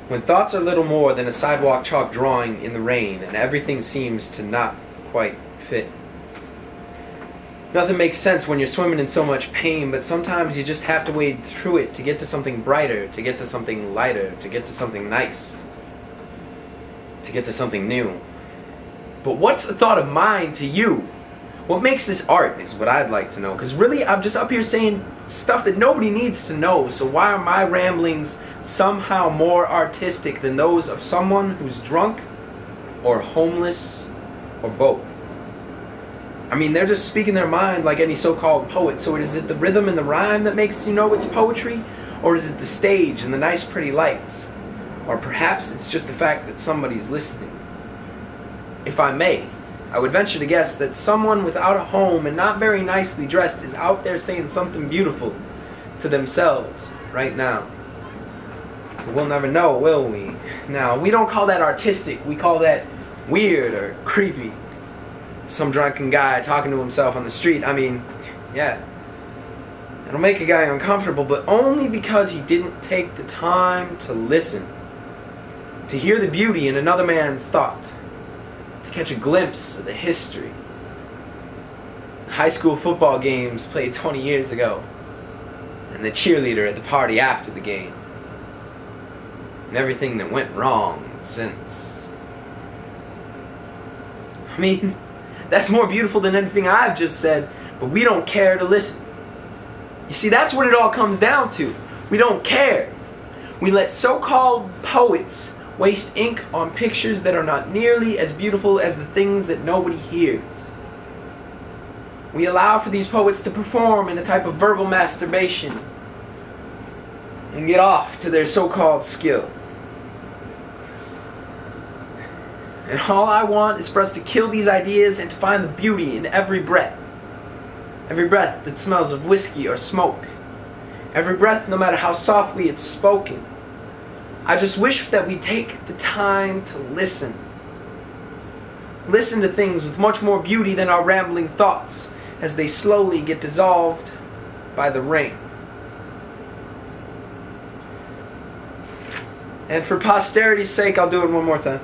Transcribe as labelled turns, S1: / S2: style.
S1: When thoughts are little more than a sidewalk chalk drawing in the rain and everything seems to not quite fit. Nothing makes sense when you're swimming in so much pain, but sometimes you just have to wade through it to get to something brighter, to get to something lighter, to get to something nice, to get to something new. But what's a thought of mine to you? What makes this art is what I'd like to know, because really I'm just up here saying stuff that nobody needs to know, so why are my ramblings somehow more artistic than those of someone who's drunk or homeless or both? I mean, they're just speaking their mind like any so-called poet, so is it the rhythm and the rhyme that makes you know it's poetry? Or is it the stage and the nice pretty lights? Or perhaps it's just the fact that somebody's listening. If I may, I would venture to guess that someone without a home and not very nicely dressed is out there saying something beautiful to themselves right now. But we'll never know, will we? Now, we don't call that artistic, we call that weird or creepy. Some drunken guy talking to himself on the street, I mean, yeah. It'll make a guy uncomfortable, but only because he didn't take the time to listen. To hear the beauty in another man's thought. To catch a glimpse of the history. High school football games played 20 years ago. And the cheerleader at the party after the game. And everything that went wrong since. I mean, that's more beautiful than anything I've just said, but we don't care to listen. You see, that's what it all comes down to. We don't care. We let so-called poets waste ink on pictures that are not nearly as beautiful as the things that nobody hears. We allow for these poets to perform in a type of verbal masturbation and get off to their so-called skill. And all I want is for us to kill these ideas and to find the beauty in every breath. Every breath that smells of whiskey or smoke. Every breath, no matter how softly it's spoken. I just wish that we take the time to listen. Listen to things with much more beauty than our rambling thoughts as they slowly get dissolved by the rain. And for posterity's sake, I'll do it one more time.